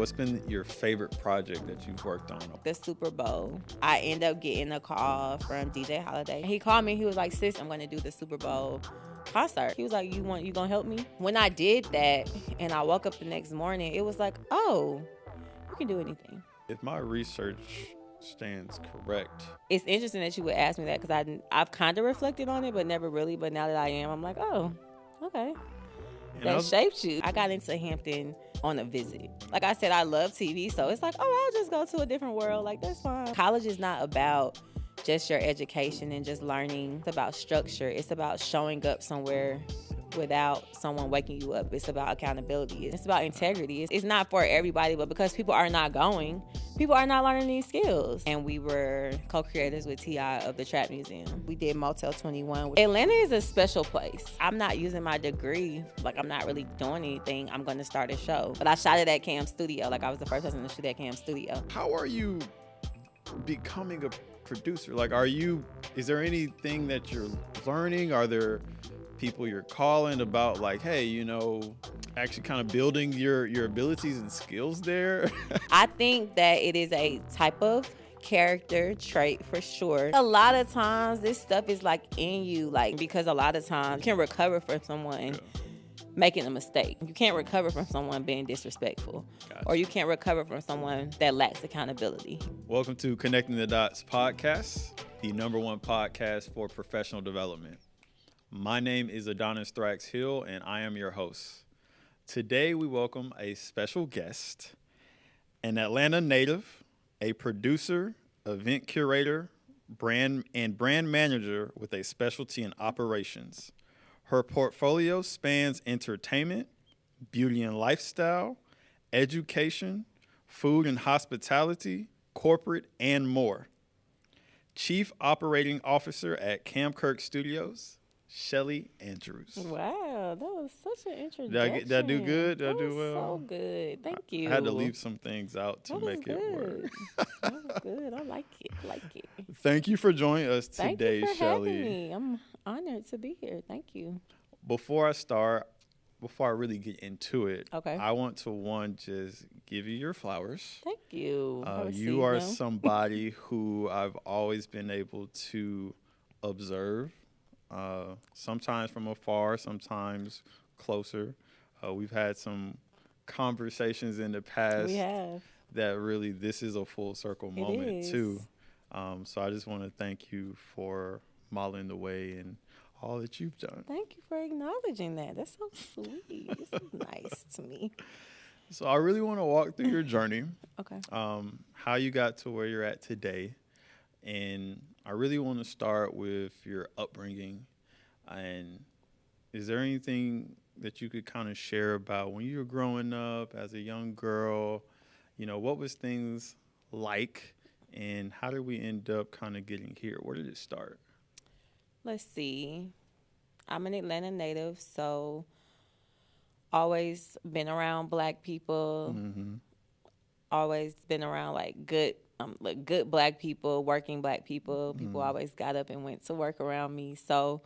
what's been your favorite project that you've worked on? The Super Bowl. I end up getting a call from DJ Holiday. He called me. He was like, "Sis, I'm going to do the Super Bowl concert." He was like, you gonna help me? When I did that and I woke up the next morning, it was like, oh, you can do anything. If my research stands correct, it's interesting that you would ask me that, because I've kind of reflected on it, but never really. But now that I am, I'm like, oh, okay. That shaped you. I got into Hampton on a visit. Like I said, I love TV, so it's like, oh, I'll just go to a different world. Like, that's fine. College is not about just your education and just learning. It's about structure. It's about showing up somewhere without someone waking you up. It's about accountability. It's about integrity. It's not for everybody, but because people are not going, people are not learning these skills. And we were co-creators with T.I. of the Trap Museum. We did Motel 21. Atlanta is a special place. I'm not using my degree. Like, I'm not really doing anything. I'm going to start a show. But I shot it at Cam Studio. Like, I was the first person to shoot at Cam Studio. How are you becoming a producer? Like, is there anything that you're learning? Are there people you're calling about, like, hey, actually kind of building your abilities and skills there? I think that it is a type of character trait for sure. A lot of times this stuff is like in you, like, because a lot of times you can recover from someone making a mistake. You can't recover from someone being disrespectful. Gotcha. Or you can't recover from someone that lacks accountability. Welcome to Connecting the Dots podcast, the #1 podcast for professional development. My name is Adonis Thrax Hill, and I am your host. Today, we welcome a special guest, an Atlanta native, a producer, event curator, brand manager with a specialty in operations. Her portfolio spans entertainment, beauty and lifestyle, education, food and hospitality, corporate, and more. Chief Operating Officer at Camkirk Studios, Shelly Andrews. Wow, that was such an introduction. Did I do good? Did I do well? So good. Thank you. I had to leave some things out to make it work. That was good. I like it. Thank you for joining us today, Thank you for Shelly. having me. I'm honored to be here. Thank you. Before I really get into it, okay, I want to just give you your flowers. Thank you. You are somebody who I've always been able to observe. Sometimes from afar, sometimes closer. We've had some conversations in the past. We have. That really, this is a full circle moment too. So I just want to thank you for modeling the way and all that you've done. Thank you for acknowledging that. That's so sweet. This is nice to me. So I really want to walk through your journey. Okay. How you got to where you're at today. And I really want to start with your upbringing. And is there anything that you could kind of share about when you were growing up as a young girl? What was things like, and how did we end up kind of getting here? Where did it start? Let's see. I'm an Atlanta native, so always been around Black people. Mm-hmm. Always been around good Black people, working Black people. People always got up and went to work around me. So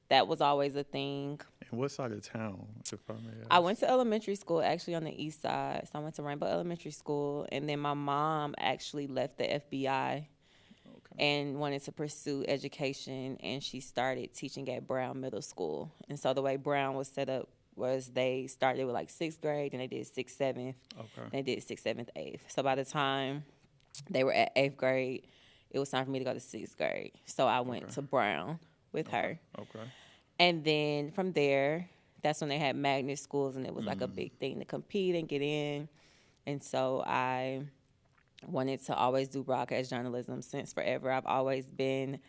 that was always a thing. And what side of town, if I may ask? I went to elementary school actually on the east side. So I went to Rainbow Elementary School. And then my mom actually left the FBI and wanted to pursue education. And she started teaching at Brown Middle School. And so the way Brown was set up was they started with 6th grade, and they did 6th, 7th. Okay. And they did 6th, 7th, 8th. So by the time they were at 8th grade, it was time for me to go to 6th grade. So I went to Brown with her. Okay. And then from there, that's when they had magnet schools, and it was a big thing to compete and get in. And so I wanted to always do broadcast journalism since forever. I've always been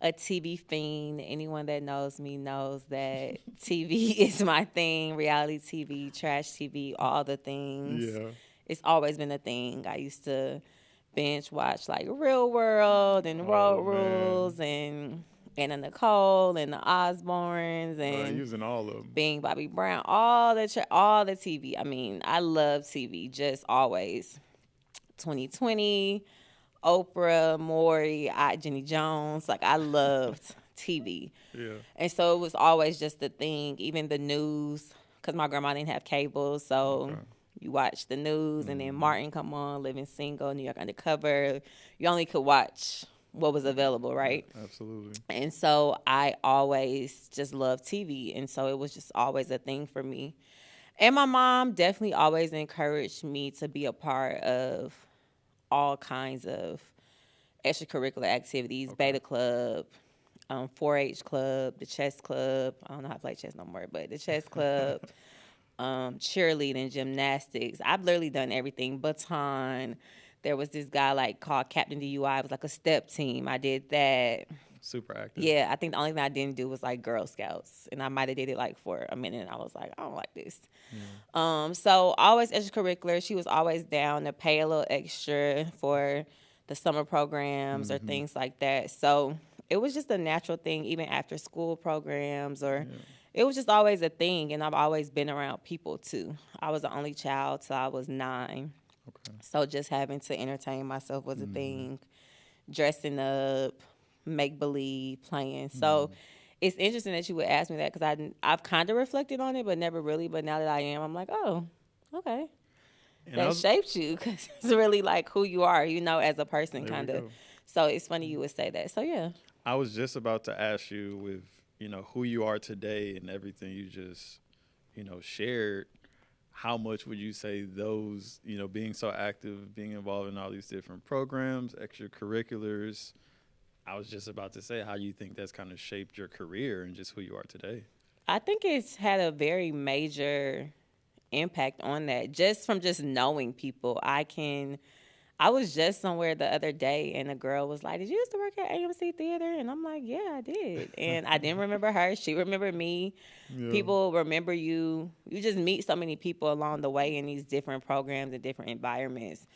a TV fiend. Anyone that knows me knows that TV is my thing. Reality TV, trash TV, all the things. Yeah. It's always been a thing. I used to binge watch Real World and Road Rules and Anna Nicole and the Osbournes and using all of them. Being Bobby Brown, all the TV. I mean, I love TV, just always. 2020, Oprah, Maury, Jenny Jones. I loved TV. Yeah. And so it was always just a thing, even the news, because my grandma didn't have cable. So You watch the news, and then Martin come on, Living Single, New York Undercover. You only could watch what was available, right? Yeah, absolutely. And so I always just loved TV, and so it was just always a thing for me. And my mom definitely always encouraged me to be a part of all kinds of extracurricular activities, Beta Club, 4-H club, the chess club. I don't know how to play chess no more, but the chess club, cheerleading, gymnastics. I've literally done everything. Baton. There was this guy like called Captain DUI. It was like a step team. I did that. Super active. Yeah, I think the only thing I didn't do was like Girl Scouts, and I might have did it like for a minute. And I was like, I don't like this. So always extracurricular. She was always down to pay a little extra for the summer programs or things like that. So it was just a natural thing, even after school programs, or it was just always a thing. And I've always been around people too. I was the only child till I was 9. Okay. So just having to entertain myself was a thing. Dressing up, make believe, playing. So it's interesting that you would ask me that, because I've kind of reflected on it, but never really. But now that I am, I'm like, oh, okay. And that shaped you, because it's really like who you are, you know, as a person, kind of. So it's funny you would say that. So yeah. I was just about to ask you, with, you know, who you are today and everything you just, you know, shared, how much would you say those, you know, being so active, being involved in all these different programs, extracurriculars, I was just about to say, how you think that's kind of shaped your career and just who you are today? I think it's had a very major impact on that, just from just knowing people. I was just somewhere the other day, and a girl was like, did you used to work at AMC Theater? And I'm like, yeah, I did. And I didn't remember her. She remembered me. Yeah. People remember you. You just meet so many people along the way in these different programs and different environments.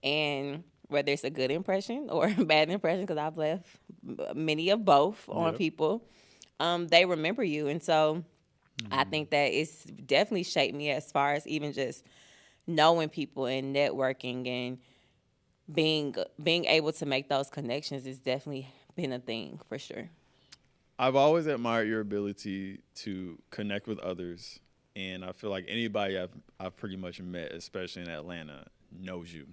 And whether it's a good impression or a bad impression, because I've left many of both on people, they remember you. And so I think that it's definitely shaped me as far as even just knowing people and networking and being able to make those connections has definitely been a thing for sure. I've always admired your ability to connect with others, and I feel like anybody I've pretty much met, especially in Atlanta, knows you.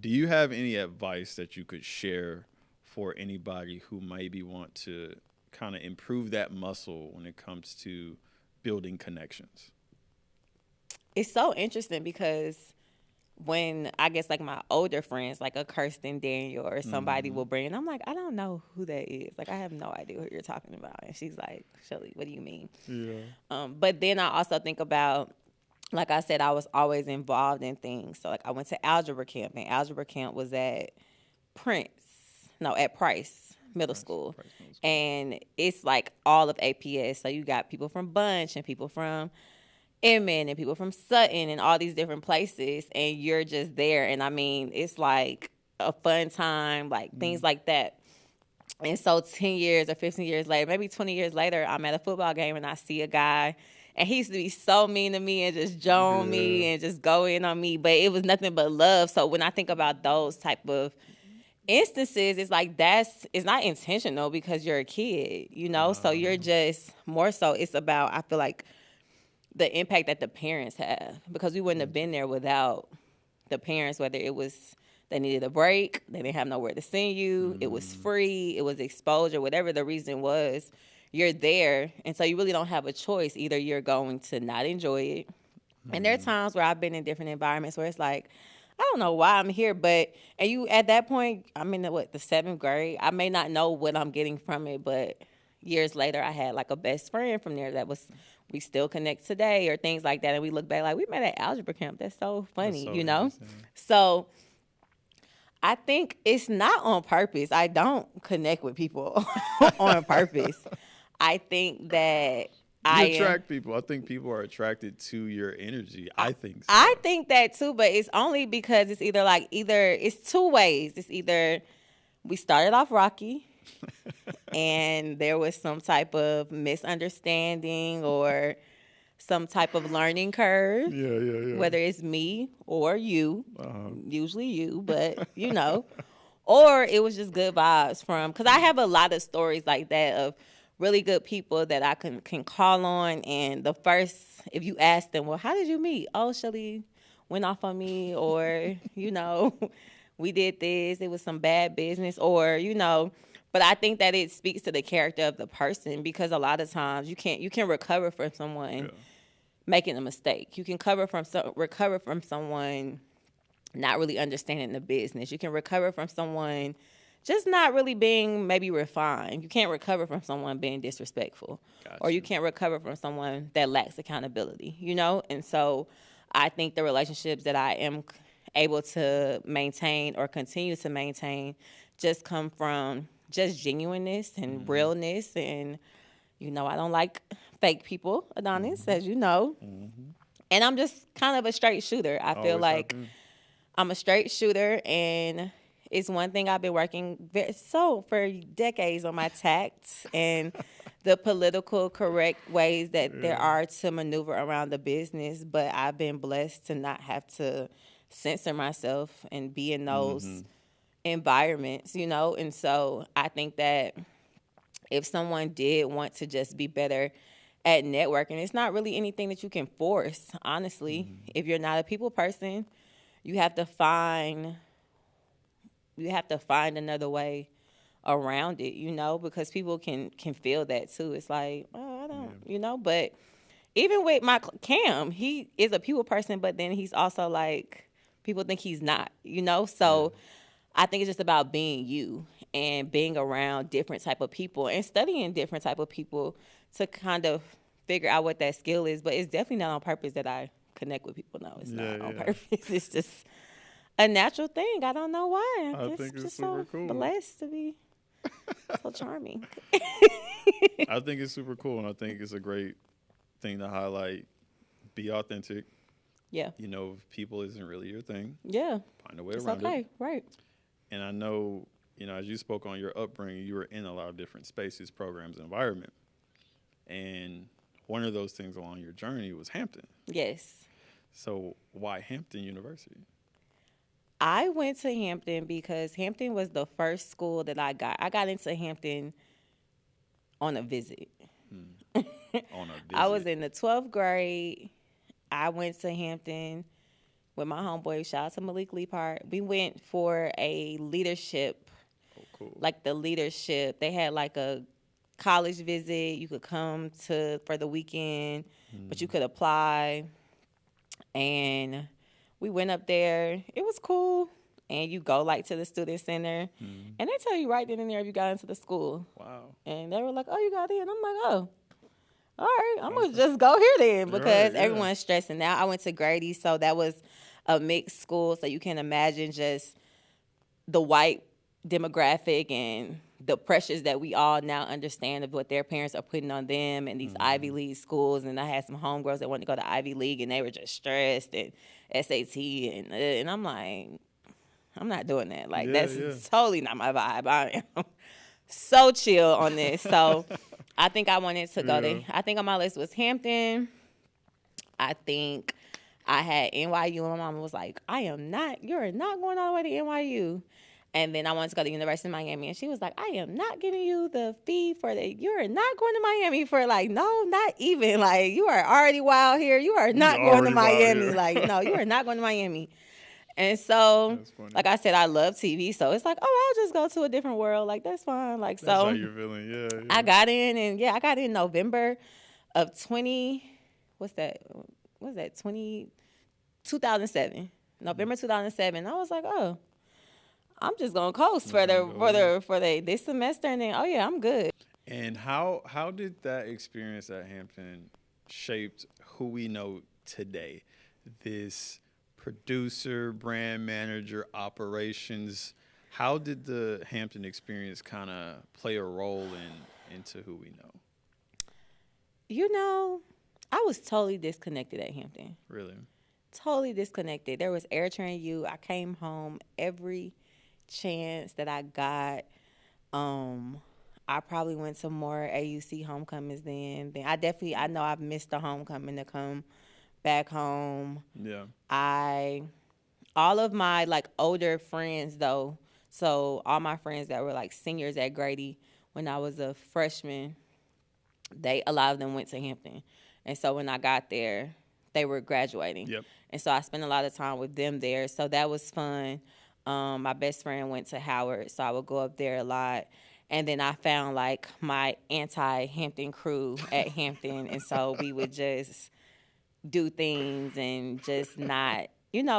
Do you have any advice that you could share for anybody who maybe want to kind of improve that muscle when it comes to building connections? It's so interesting, because when I guess like my older friends, like a Kirsten Daniel or somebody will bring, and I'm like, I don't know who that is. Like, I have no idea who you're talking about. And she's like, Shelly, what do you mean? Yeah. But then I also think about, like I said, I was always involved in things. So like I went to algebra camp, and algebra camp was at Price Middle School. And it's like all of APS. So you got people from Bunch and people from Inman and people from Sutton and all these different places, and you're just there. And I mean, it's like a fun time, like things like that. And so 10 years or 15 years later, maybe 20 years later, I'm at a football game and I see a guy, and he used to be so mean to me and just joan me and just go in on me, but it was nothing but love. So when I think about those type of instances, it's like it's not intentional, because you're a kid, you know? So you're just more so, it's about, I feel like, the impact that the parents have, because we wouldn't have been there without the parents, whether it was they needed a break, they didn't have nowhere to send you, it was free, it was exposure, whatever the reason was, you're there. And so you really don't have a choice. Either you're going to not enjoy it. And there are times where I've been in different environments where it's like, I don't know why I'm here, and you, at that point, I'm in the 7th grade, I may not know what I'm getting from it, but years later, I had like a best friend from there we still connect today, or things like that. And we look back like, we met at algebra camp. That's so funny, you know? So I think it's not on purpose. I don't connect with people on purpose. I think that you attract people. I think people are attracted to your energy. I think so. I think that too, but it's only because it's either it's two ways. It's either we started off rocky and there was some type of misunderstanding or some type of learning curve. Yeah. Whether it's me or you, usually you, but you know, or it was just good vibes because I have a lot of stories like that of really good people that I can call on. And if you ask them, well, how did you meet? Oh, Shelly went off on me, or, we did this, it was some bad business, or, but I think that it speaks to the character of the person, because a lot of times you can recover from someone making a mistake. You can recover from someone not really understanding the business. You can recover from someone just not really being maybe refined. You can't recover from someone being disrespectful. Gotcha. Or you can't recover from someone that lacks accountability, And so I think the relationships that I am able to maintain or continue to maintain just come from just genuineness and realness. And, I don't like fake people, Adonis, as you know. Mm-hmm. And I'm just kind of a straight shooter. I feel like I'm a straight shooter, and it's one thing I've been working for decades on my tact and the political correct ways that there are to maneuver around the business. But I've been blessed to not have to censor myself and be in those environments, And so I think that if someone did want to just be better at networking, it's not really anything that you can force, honestly. If you're not a people person, you have to find another way around it, because people can feel that too. It's like, oh, I don't, but even with my Cam, he is a people person, but then he's also like, people think he's not, so I think it's just about being you and being around different type of people and studying different type of people to kind of figure out what that skill is. But it's definitely not on purpose that I connect with people. No, it's not on purpose. It's just a natural thing. I don't know why. I think it's just super so cool. Blessed to be so charming. I think it's super cool, and I think it's a great thing to highlight. Be authentic. Yeah. If people isn't really your thing. Yeah. Find a way around it. Right. And I know, as you spoke on your upbringing, you were in a lot of different spaces, programs, and environment. And one of those things along your journey was Hampton. Yes. So why Hampton University? I went to Hampton because Hampton was the first school that I got. I got into Hampton on a visit. On a visit. I was in the 12th grade. I went to Hampton with my homeboy. Shout out to Malik Leapart. We went for a leadership. Oh, cool. Like the leadership. They had like a college visit. You could come for the weekend, but you could apply. And we went up there. It was cool. And you go like to the student center. And they tell you right then and there if you got into the school. Wow. And they were like, oh, you got in. I'm like, oh. All right, I'm going to just go here then, because everyone's stressing out. I went to Grady, so that was a mixed school, so you can imagine just the white demographic and the pressures that we all now understand of what their parents are putting on them and these Ivy League schools. And I had some homegirls that wanted to go to Ivy League, and they were just stressed and SAT. And I'm like, I'm not doing that. Like, that's totally not my vibe. I am so chill on this. So I think I wanted to go there. I think on my list was Hampton. I think I had NYU, and my mom was like, you're not going all the way to NYU. And then I wanted to go to the University of Miami, and she was like, I am not giving you the fee for that. You are not going to Miami for, like, no, not even. Like, you are already wild here. You are not going to Miami. Like, no, you are not going to Miami. And so, like I said, I love TV. So it's like, oh, I'll just go to a different world. Like, that's fine. Like, that's how you're feeling. Yeah. I got in, and I got in November of 2007. November 2007. I was like, oh, I'm just gonna coast for this semester, and then I'm good. And how did that experience at Hampton shaped who we know today? This producer, brand manager, operations. How did the Hampton experience kind of play a role into who we know? I was totally disconnected at Hampton. Really? Totally disconnected. There was Air Train U. I came home every chance that I got. I probably went to more AUC homecomings then. I know I've missed the homecoming to come back home. Yeah. All of my older friends though, so all my friends that were seniors at Grady when I was a freshman, a lot of them went to Hampton. And so when I got there, they were graduating. Yep. And so I spent a lot of time with them there. So that was fun. My best friend went to Howard, so I would go up there a lot. And then I found like my anti-Hampton crew at Hampton. And so we would just do things and just not,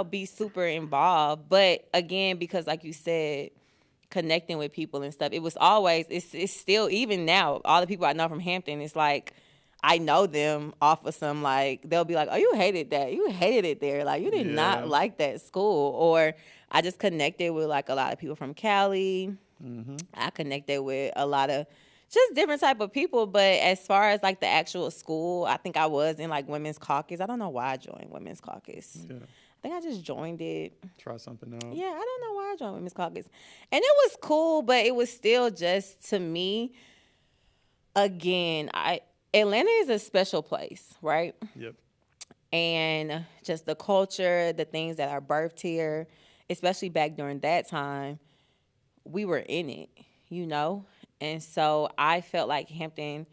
be super involved. But again, because like you said, connecting with people and stuff, it was always, it's still, even now, all the people I know from Hampton, it's like, I know them off of some, like, they'll be like, oh, you hated that. You hated it there. Like, you did not like that school. Or I just connected with, like, a lot of people from Cali. Mm-hmm. I connected with a lot of just different type of people. But as far as, like, the actual school, I think I was in, like, Women's Caucus. I don't know why I joined Women's Caucus. Yeah. I think I just joined it. Try something out. Yeah, I don't know why I joined Women's Caucus. And it was cool, but it was still just, to me, again, Atlanta is a special place, right? Yep. And just the culture, the things that are birthed here, especially back during that time, we were in it, And so I felt like Hampton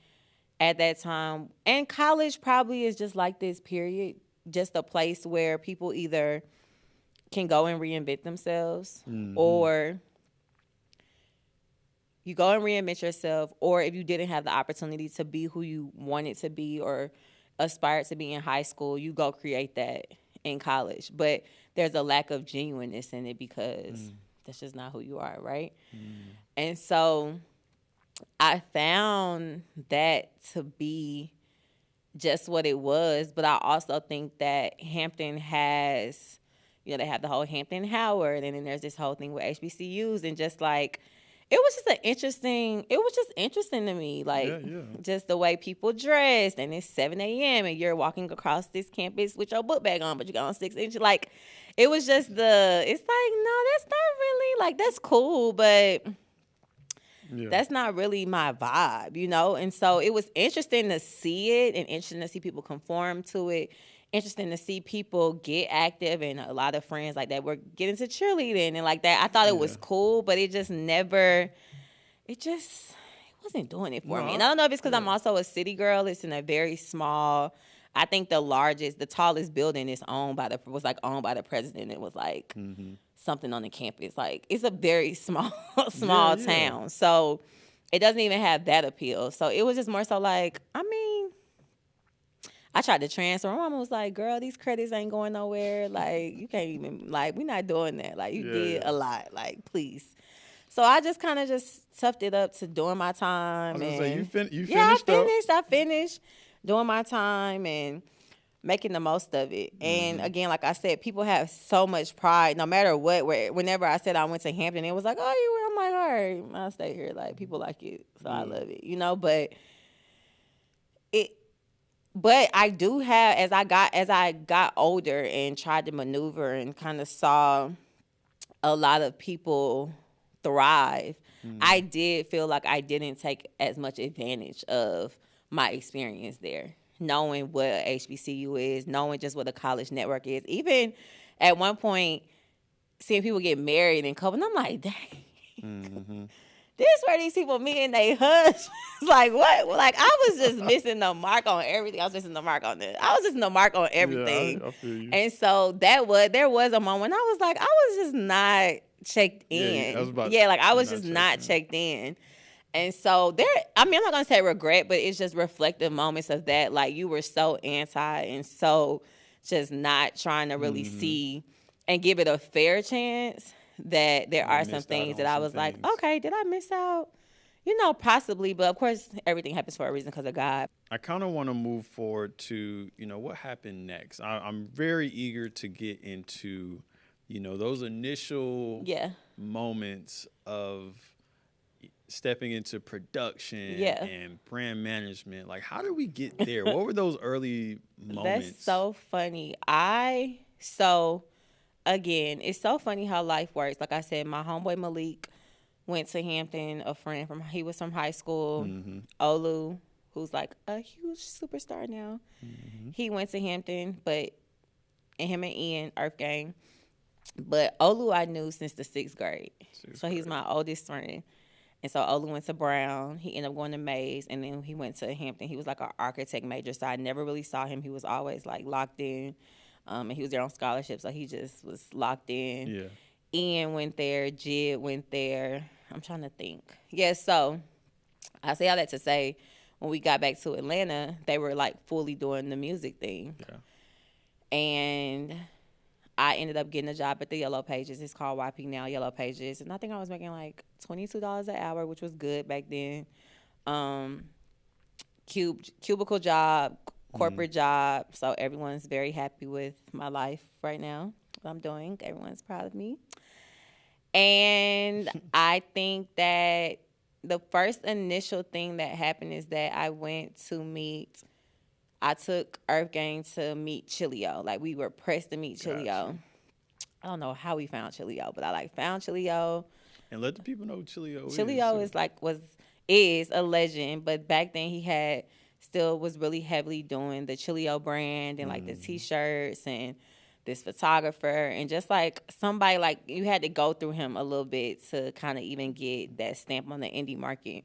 at that time, and college probably is just like this, period, just a place where people either can go and reinvent themselves, or you go and reinvent yourself, or if you didn't have the opportunity to be who you wanted to be or aspired to be in high school, you go create that in college. But there's a lack of genuineness in it because that's just not who you are, right? And so I found that to be just what it was. But I also think that Hampton has, they have the whole Hampton Howard, and then there's this whole thing with HBCUs, and just like, it was just interesting to me, like, just the way people dressed, and it's 7 a.m. and you're walking across this campus with your book bag on, but you got on 6 inches. Like, it was just it's like, no, that's not really, like, that's cool, but that's not really my vibe, And so it was interesting to see it, and interesting to see people conform to it. Interesting to see people get active, and a lot of friends like that were getting to cheerleading and like that. I thought it was cool, but it wasn't doing it for me. And I don't know if it's because I'm also a city girl. It's in a very small, I think the tallest building was owned by the president. It was like something on the campus. Like, it's a very small town. So it doesn't even have that appeal. So it was just more so like, I tried to transfer. My mama was like, girl, these credits ain't going nowhere. Like, you can't even, like, we're not doing that. Like, you did a lot. Like, please. So I just kind of just toughed it up to doing my time. I was going to say, you finished? Yeah, I finished doing my time and making the most of it. And again, like I said, people have so much pride, no matter what. Whenever I said I went to Hampton, it was like, oh, you were? I'm like, all right, I'll stay here. Like, people like it, so I love it, But I do have, as I got older and tried to maneuver and kind of saw a lot of people thrive, I did feel like I didn't take as much advantage of my experience there, knowing what HBCU is, knowing just what a college network is. Even at one point, seeing people get married and couple, and I'm like, dang. This where these people meet and they husbands. Like, what? Like, I was just missing the mark on everything. I was missing the mark on this. I was missing the mark on everything. Yeah, I feel you. And so there was a moment I was like, I was just not checked in. I was just not checked in. And so I'm not going to say regret, but it's just reflective moments of that. Like, you were so anti and so just not trying to really see and give it a fair chance. That there are some things that I was like, okay, did I miss out? Possibly, but of course, everything happens for a reason because of God. I kind of want to move forward to, what happened next. I'm very eager to get into, those initial moments of stepping into production and brand management. Like, how did we get there? What were those early moments? That's so funny. Again, it's so funny how life works. Like I said, my homeboy Malik went to Hampton. He was from high school. Olu, who's like a huge superstar now, he went to Hampton, and him and Ian, Earth Gang. But Olu I knew since the 6th grade. So he's my oldest friend. And so Olu went to Brown. He ended up going to Mays, and then he went to Hampton. He was like an architect major, so I never really saw him. He was always like locked in, and he was there on scholarship, so he just was locked in. Yeah. Ian went there. Jid went there. I'm trying to think. Yeah, so I say all that to say, when we got back to Atlanta, they were like fully doing the music thing. Yeah. And I ended up getting a job at the Yellow Pages. It's called YP now, Yellow Pages. And I think I was making like $22 an hour, which was good back then. Cubicle job, corporate job. So everyone's very happy with my life right now, what I'm doing. Everyone's proud of me. And I think that the first initial thing that happened is that I took Earth Gang to meet Chilio. Like, we were pressed to meet Chilio. Gotcha. I don't know how we found Chilio, but I found Chilio. And let the people know who Chilio is. Chilio is a legend, but back then he was really heavily doing the Chilio brand and like the t-shirts and this photographer, and just like somebody, like, you had to go through him a little bit to kind of even get that stamp on the indie market.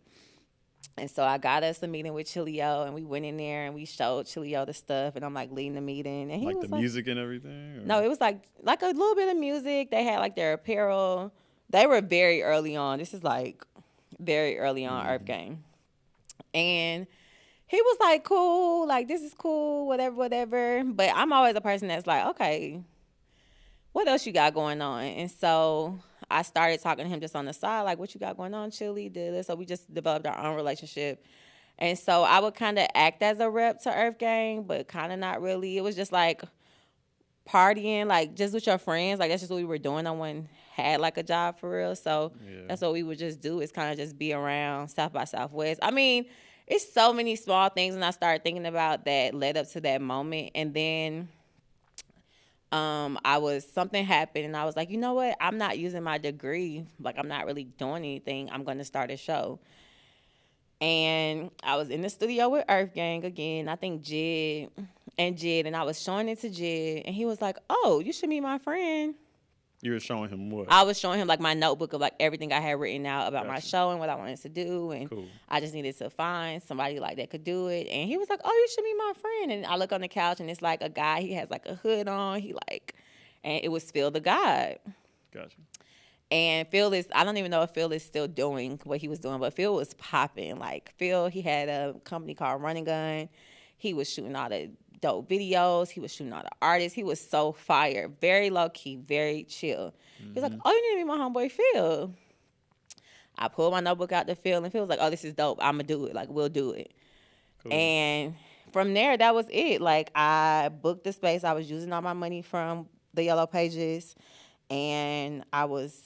And so I got us a meeting with Chilio, and we went in there and we showed Chilio the stuff, and I'm like leading the meeting, and he like was the music and everything? Or? No, it was like a little bit of music. They had like their apparel. They were very early on. This is like very early on Earth Gang. And he was like, cool, like, this is cool, whatever. But I'm always a person that's like, okay, what else you got going on? And so I started talking to him just on the side, like, what you got going on, Chili? So we just developed our own relationship. And so I would kind of act as a rep to Earth Gang, but kind of not really. It was just like partying, like, just with your friends. Like, that's just what we were doing. No one had like a job for real. So that's what we would just do, is kind of just be around South by Southwest. I mean, it's so many small things when I started thinking about that led up to that moment. And then something happened, and I was like, you know what? I'm not using my degree. Like, I'm not really doing anything. I'm going to start a show. And I was in the studio with Earth Gang again. I think Jid, and I was showing it to Jid, and he was like, oh, you should meet my friend. You were showing him what? I was showing him like my notebook of like everything I had written out about my show and what I wanted to do, and I just needed to find somebody like that could do it. And he was like, "Oh, you should meet my friend." And I look on the couch, and it's like a guy. He has like a hood on. And it was Phil the God. Gotcha. And I don't even know if Phil is still doing what he was doing, but Phil was popping. Like, Phil, he had a company called Running Gun. He was shooting all the dope videos. He was shooting all the artists. He was so fire. Very low-key, very chill. He was like, oh, you need to meet my homeboy Phil. I pulled my notebook out to Phil, and Phil was like, oh, this is dope. I'm going to do it. Like, we'll do it. Cool. And from there, that was it. Like, I booked the space. I was using all my money from the Yellow Pages, and I was,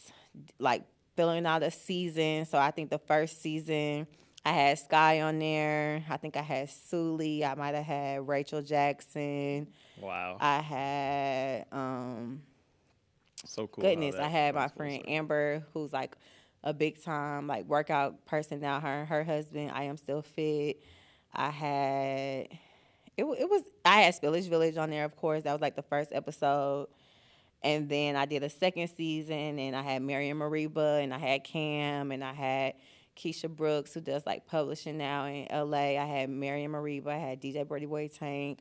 like, filling out a season. So I think the first season, I had Sky on there. I think I had Sully. I might have had Rachel Jackson. Wow. I had so cool. Goodness, I had my friend Amber, who's like a big time like workout person now. Her husband, I Am Still Fit. I had Spillage Village on there, of course. That was like the first episode. And then I did a second season, and I had Miriam Mariba, and I had Cam, and I had Keisha Brooks, who does like publishing now in LA. I had Miriam Mariba. I had DJ Birdie Boy Tank.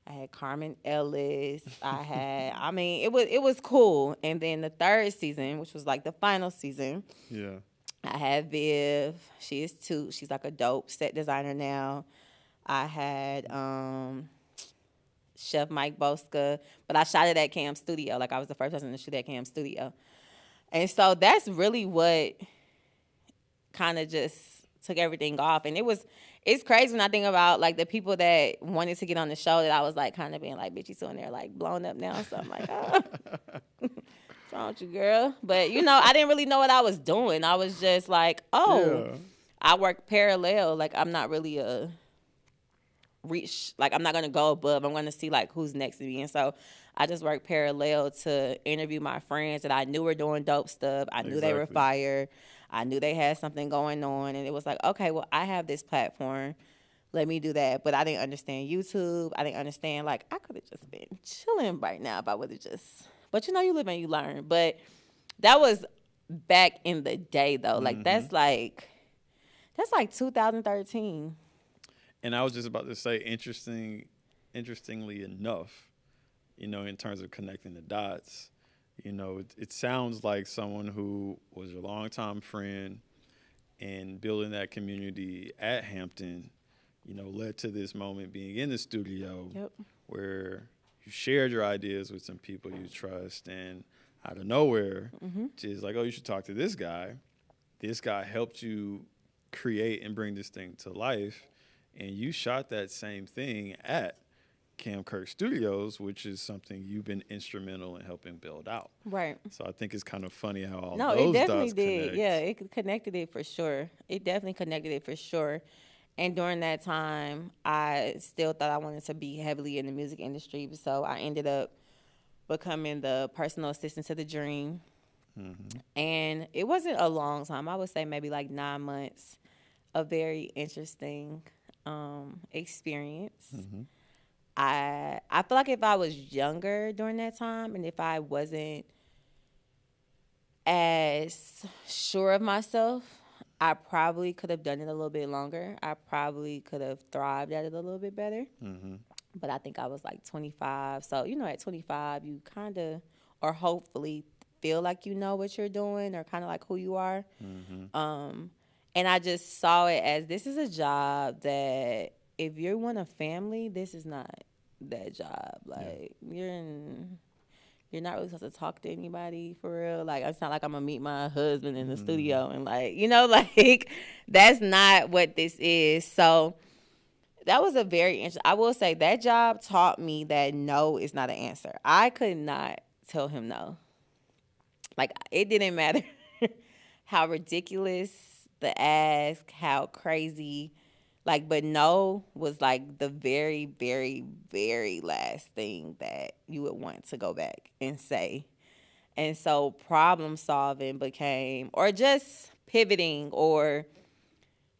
I had Carmen Ellis. It was cool. And then the third season, which was like the final season, I had Viv. She is too. She's like a dope set designer now. I had Chef Mike Bosca, but I shot it at Cam Studio. Like, I was the first person to shoot at Cam Studio. And so that's really what kind of just took everything off. And it's crazy when I think about like the people that wanted to get on the show, that I was like kind of being like, bitch, you still in there like blown up now. So I'm like, oh, what's wrong with you, girl? But I didn't really know what I was doing. I was just like, I work parallel. Like, I'm not really I'm not going to go above. I'm going to see like who's next to me. And so I just worked parallel to interview my friends that I knew were doing dope stuff. I knew they were fire. I knew they had something going on, and it was like, okay, well, I have this platform. Let me do that. But I didn't understand YouTube. I didn't understand, like, I could have just been chilling right now if I would have just, but you live and you learn. But that was back in the day, though. Like, Mm-hmm. that's like 2013. And I was just about to say, interestingly enough, in terms of connecting the dots, it sounds like someone who was your longtime friend and building that community at Hampton, led to this moment being in the studio where you shared your ideas with some people you trust, and out of nowhere, just like, oh, you should talk to this guy. This guy helped you create and bring this thing to life, and you shot that same thing at Cam Kirk Studios, which is something you've been instrumental in helping build out. Right. So I think it's kind of funny how all No, those it definitely dots did. connect. Yeah, it connected it for sure. It definitely connected it for sure. And during that time, I still thought I wanted to be heavily in the music industry. So I ended up becoming the personal assistant to the Dream. Mm-hmm. And it wasn't a long time. I would say maybe like 9 months. A very interesting experience. Mm-hmm. I feel like if I was younger during that time, and if I wasn't as sure of myself, I probably could have done it a little bit longer. I probably could have thrived at it a little bit better. Mm-hmm. But I think I was like 25. So, at 25, you kind of, or hopefully feel like you know what you're doing or kind of like who you are. Mm-hmm. And I just saw it as, this is a job that if you want a family, this is not that job. Like, you're not really supposed to talk to anybody for real. Like, it's not like I'm going to meet my husband in the studio and like, that's not what this is. So that was a very interesting, I will say that job taught me that no is not an answer. I could not tell him no. Like, it didn't matter how ridiculous the ask, how crazy, like, but no was like the very, very, very last thing that you would want to go back and say. And so problem solving became, or just pivoting or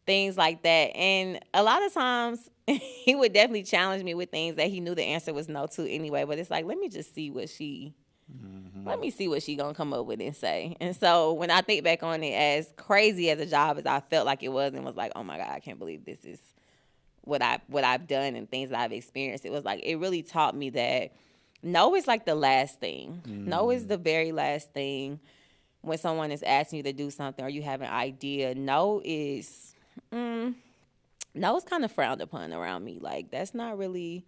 things like that. And a lot of times he would definitely challenge me with things that he knew the answer was no to anyway. But it's like, let me just see what she gonna come up with and say. And so when I think back on it, as crazy as a job as I felt like it was, and was like, oh my God, I can't believe this is what I've done and things that I've experienced. It was like, it really taught me that no is like the last thing. No is the very last thing when someone is asking you to do something or you have an idea. No is kind of frowned upon around me. Like, that's not really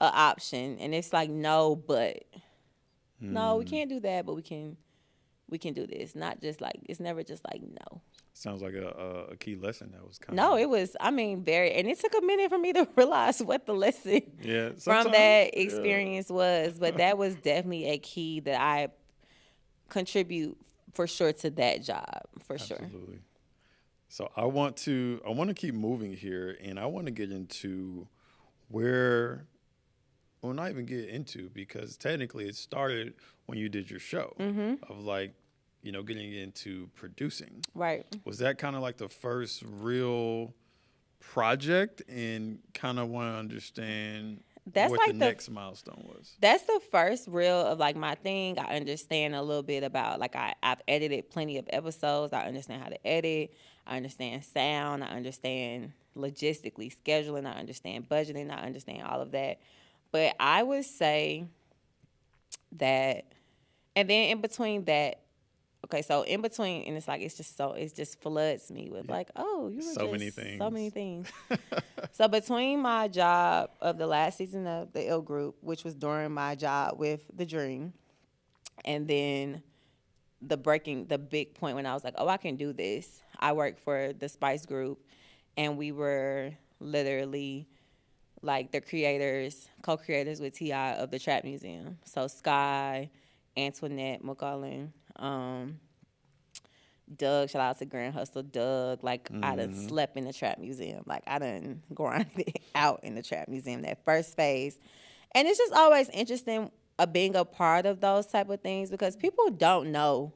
an option. And it's like, no, but no, we can't do that, but we can do this. Not just like, it's never just like no. Sounds like a key lesson that was kind No, it was, very, and it took a minute for me to realize what the lesson from that experience was. But that was definitely a key that I contribute for sure to that job, for sure. Absolutely. So I want to keep moving here, and I want to get into where, well, not even get into, because technically it started when you did your show of like, getting into producing. Right. Was that kind of like the first real project, and kind of want to understand what like the next milestone was? That's the first real of like my thing. I understand a little bit about, like, I've edited plenty of episodes. I understand how to edit. I understand sound. I understand logistically scheduling. I understand budgeting. I understand all of that. But I would say that, and then in between that, okay, so in between, and it's like, it just floods me with like, oh, you were so many things. So between my job of the last season of the Ill Group, which was during my job with The Dream, and then the big point when I was like, oh, I can do this. I worked for the Spice Group, and we were literally like the co-creators with T.I. of the Trap Museum. So Sky, Antoinette McCullen, Doug, shout out to Grand Hustle Doug. Like, I done slept in the Trap Museum. Like, I done grinded out in the Trap Museum, that first phase. And it's just always interesting being a part of those type of things, because people don't know.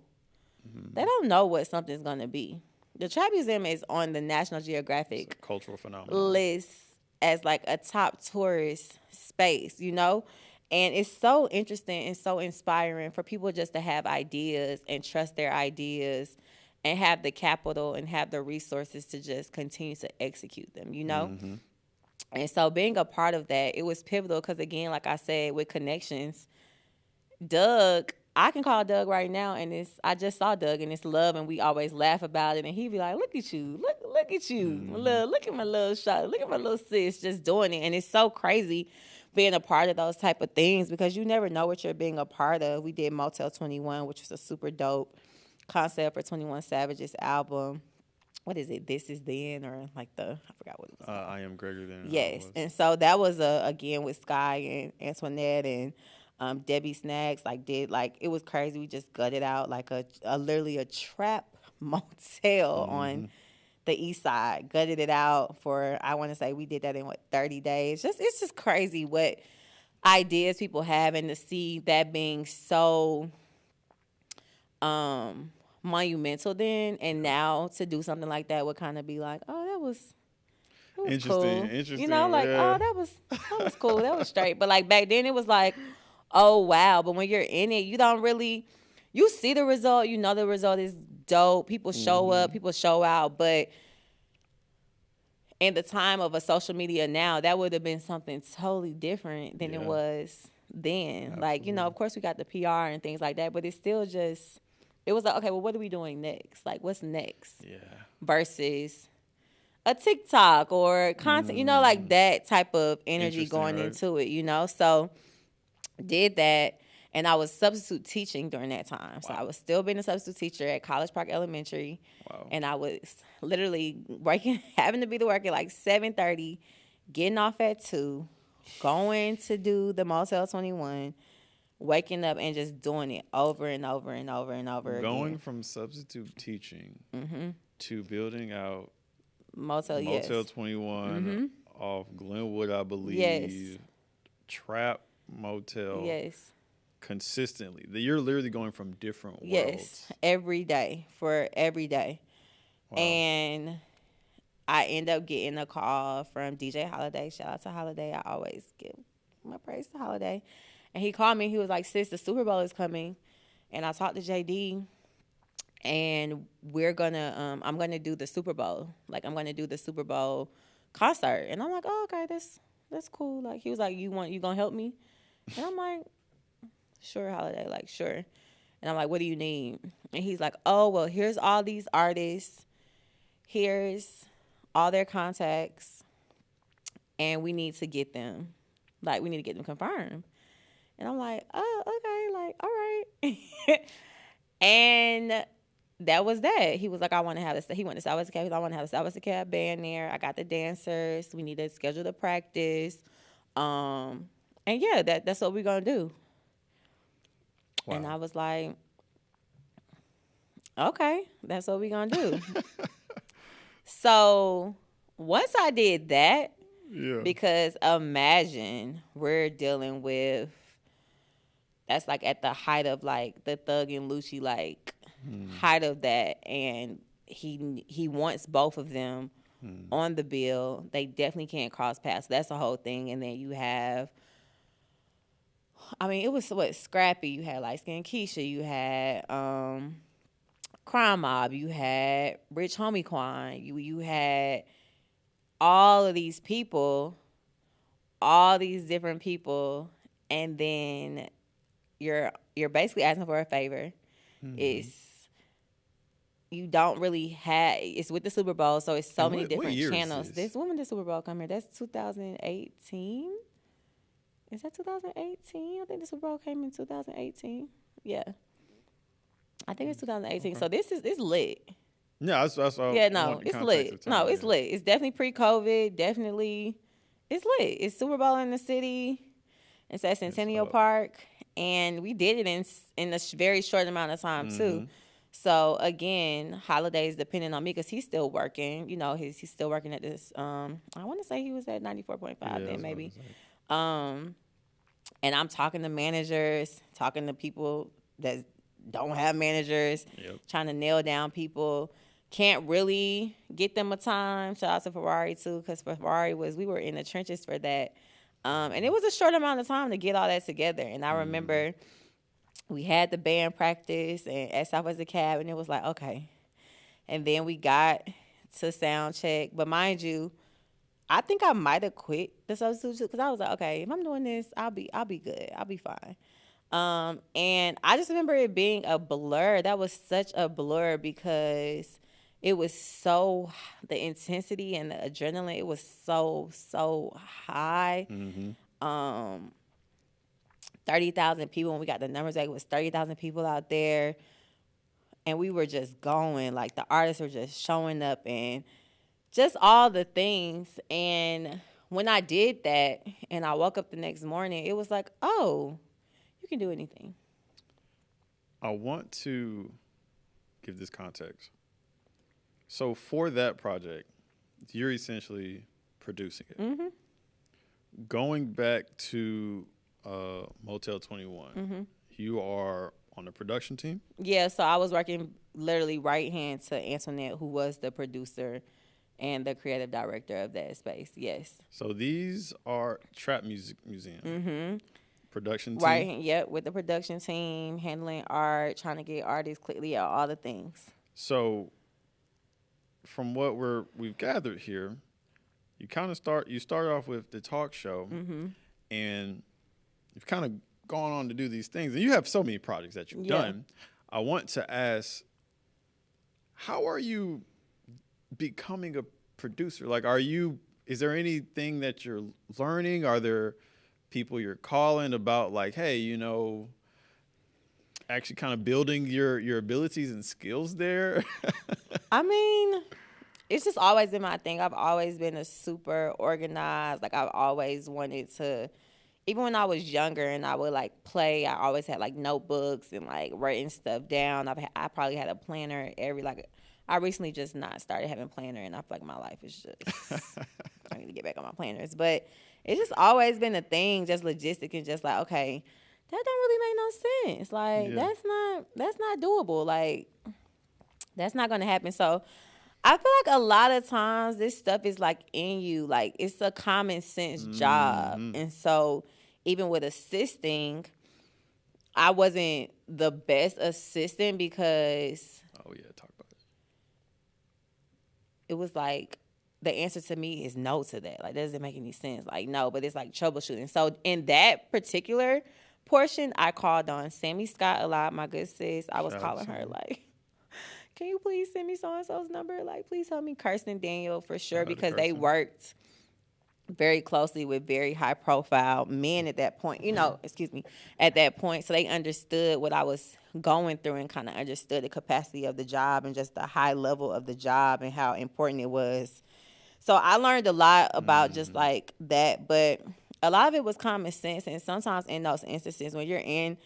They don't know what something's going to be. The Trap Museum is on the National Geographic cultural phenomenon list as like a top tourist space, And it's so interesting and so inspiring for people just to have ideas and trust their ideas and have the capital and have the resources to just continue to execute them, you know? Mm-hmm. And so being a part of that, it was pivotal because, again, like I said, with connections, Doug, I can call Doug right now, and I just saw Doug, and it's love, and we always laugh about it, and he'd be like, look at you, look at you, look at my little shot, look at my little sis just doing it. And it's so crazy being a part of those type of things because you never know what you're being a part of. We did Motel 21, which was a super dope concept for 21 Savage's album. What is it? This is then, or like I forgot what it was. I Am Greater Than. Yes. And so that was again with Sky and Antoinette and Debbie Snacks. It was crazy. We just gutted out like literally a trap motel on the east side. Gutted it out for, I want to say we did that in 30 days. It's just crazy what ideas people have, and to see that being so monumental then, and now to do something like that would kind of be like, oh, that was interesting, cool. interesting. You know, like, yeah. oh, that was cool. That was straight. But like back then it was like, oh wow. But when you're in it, you don't really, you see the result, you know the result is dope. People show up, people show out. But in the time of a social media now, that would have been something totally different than it was then. Absolutely. Like, you know, of course we got the PR and things like that, but it's still just, it was like, okay, well, what are we doing next? Like, what's next? Yeah. Versus a TikTok or content, you know, like that type of energy going into it, you know? So did that, and I was substitute teaching during that time. So I was still being a substitute teacher at College Park Elementary. Wow. And I was literally working, having to be to work at like 7:30, getting off at 2, going to do the Motel 21, waking up and just doing it over and over and over and over again. Going from substitute teaching to building out Motel 21 off Glenwood, I believe. Yes. Trap Motel. Yes. Consistently. You're literally going from different worlds. Yes. Every day. For every day. Wow. And I end up getting a call from DJ Holiday. Shout out to Holiday. I always give my praise to Holiday. And he called me. He was like, sis, the Super Bowl is coming. And I talked to JD. And we're gonna, I'm gonna do the Super Bowl. Like, I'm gonna do the Super Bowl concert. And I'm like, oh, okay, that's cool. Like, he was like, you gonna help me? And I'm like, sure, Holiday, like, sure. And I'm like, what do you need? And he's like, oh, well, here's all these artists. Here's all their contacts. And we need to get them. Like, we need to get them confirmed. And I'm like, oh, okay, like, all right. And that was that. He was like, I want to have this. He went to Southwest Cab. I want to have a Southwest Cab band there. I got the dancers. We need to schedule the practice. And yeah, that's what we're going to do. Wow. And I was like, okay, that's what we're going to do. So once I did that, because imagine we're dealing with, that's like at the height of like the Thug and Lucci, like height of that. And he wants both of them on the bill. They definitely can't cross paths. That's the whole thing. And then you have, I mean, it was scrappy. You had Light Skin Keisha. You had Crime Mob. You had Rich Homie Quan. You had all of these people, all these different people, and then you're basically asking for a favor. You don't really have, it's with the Super Bowl, so it's so many different channels. When did the Super Bowl come here? That's 2018. Is that 2018? I think the Super Bowl came in 2018. Yeah. I think it's 2018. Okay. So it's lit. Yeah, that's all. Yeah, no, it's lit. No, it's lit. It's definitely pre-COVID. Definitely, it's lit. It's Super Bowl in the city. It's at Centennial Park. And we did it in a very short amount of time, too. So, again, holidays depending on me because he's still working. You know, he's still working at this. I want to say he was at 94.5 then maybe. And I'm talking to managers, talking to people that don't have managers, trying to nail down people. Can't really get them a time. Shout out to Ferrari, too, because Ferrari we were in the trenches for that. And it was a short amount of time to get all that together. And I remember we had the band practice and at Southwest Cab, and it was like, okay. And then we got to sound check. But mind you, I think I might have quit the substitute because I was like, okay, if I'm doing this, I'll be good. I'll be fine. And I just remember it being a blur. That was such a blur because it was so, the intensity and the adrenaline, it was so high. 30,000 people, when we got the numbers back, it was 30,000 people out there. And we were just going, like the artists were just showing up and just all the things. And when I did that and I woke up the next morning, it was like, oh, you can do anything. I want to give this context. So for that project, you're essentially producing it. Going back to Motel 21, you are on the production team? Yeah, so I was working literally right hand to Antoinette, who was the producer and the creative director of that space. Yes. So these are Trap Music Museum. Production team? Right, yep, with the production team, handling art, trying to get artists quickly out, all the things. So from what we've gathered here, you start off with the talk show, and you've kind of gone on to do these things, and you have so many projects that you've done. I want to ask, how are you becoming a producer? Like, is there anything that you're learning? Are there people you're calling about, like, hey, actually kind of building your abilities and skills there? I mean, it's just always been my thing. I've always been a super organized. Like, I've always wanted to, even when I was younger and I would like play, I always had like notebooks and like writing stuff down. I probably had a planner I recently just not started having a planner, and I feel like my life is just, I need to get back on my planners. But it's just always been a thing, just logistic and just like, okay, that don't really make no sense. Like, that's not doable. Like, that's not going to happen. So I feel like a lot of times this stuff is like in you. Like, it's a common sense job. And so even with assisting, I wasn't the best assistant because Oh, yeah, talk about it. It was like the answer to me is no to that. Like, that doesn't make any sense. Like, no, but it's like troubleshooting. So in that particular portion, I called on Sammy Scott a lot, my good sis. I was calling her like, can you please send me so-and-so's number? Like, please help me. Kirsten Daniel, for sure, because they worked very closely with very high-profile men at that point, at that point. So they understood what I was going through and kind of understood the capacity of the job and just the high level of the job and how important it was. So I learned a lot about just like that, but a lot of it was common sense. And sometimes in those instances, when you're in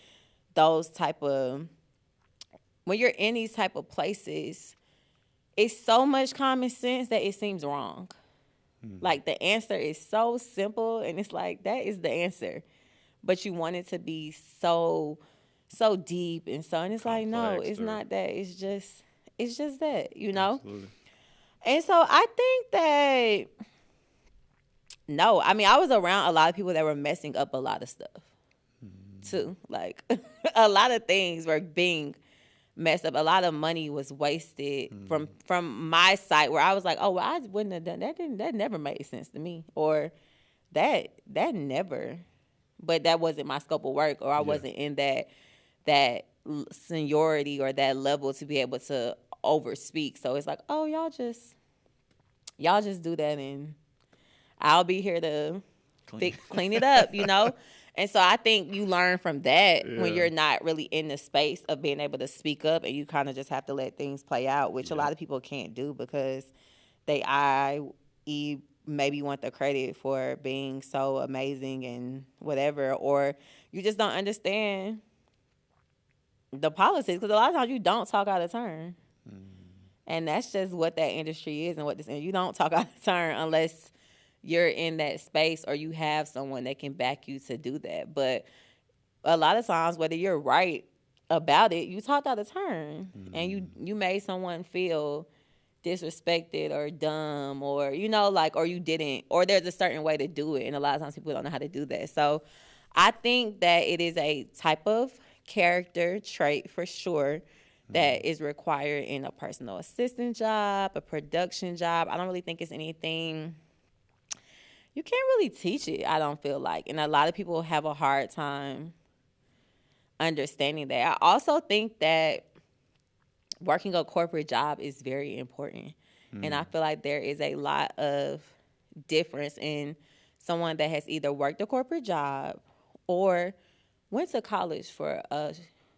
these type of places, it's so much common sense that it seems wrong. Like, the answer is so simple, and it's like, that is the answer. But you want it to be so deep and so, and it's complex, like, no, it's not that. It's just that, Absolutely. And so I think that, no, I mean, I was around a lot of people that were messing up a lot of stuff, too. Like, a lot of things were being messed up. A lot of money was wasted from my side, where I was like, oh, well, I wouldn't have done that. That never made sense to me, or that never. But that wasn't my scope of work, or I wasn't in that seniority or that level to be able to overspeak. So it's like, oh, y'all just do that, and I'll be here to clean it up, And so I think you learn from that when you're not really in the space of being able to speak up, and you kind of just have to let things play out, which a lot of people can't do because maybe want the credit for being so amazing and whatever, or you just don't understand the politics, because a lot of times you don't talk out of turn. And that's just what that industry is, and you don't talk out of turn unless you're in that space or you have someone that can back you to do that. But a lot of times, whether you're right about it, you talked out of turn, and you made someone feel disrespected or dumb or, you know, like, or you didn't, or there's a certain way to do it. And a lot of times people don't know how to do that. So I think that it is a type of character trait for sure that is required in a personal assistant job, a production job. I don't really think it's anything, you can't really teach it, I don't feel like. And a lot of people have a hard time understanding that. I also think that working a corporate job is very important. And I feel like there is a lot of difference in someone that has either worked a corporate job or went to college for a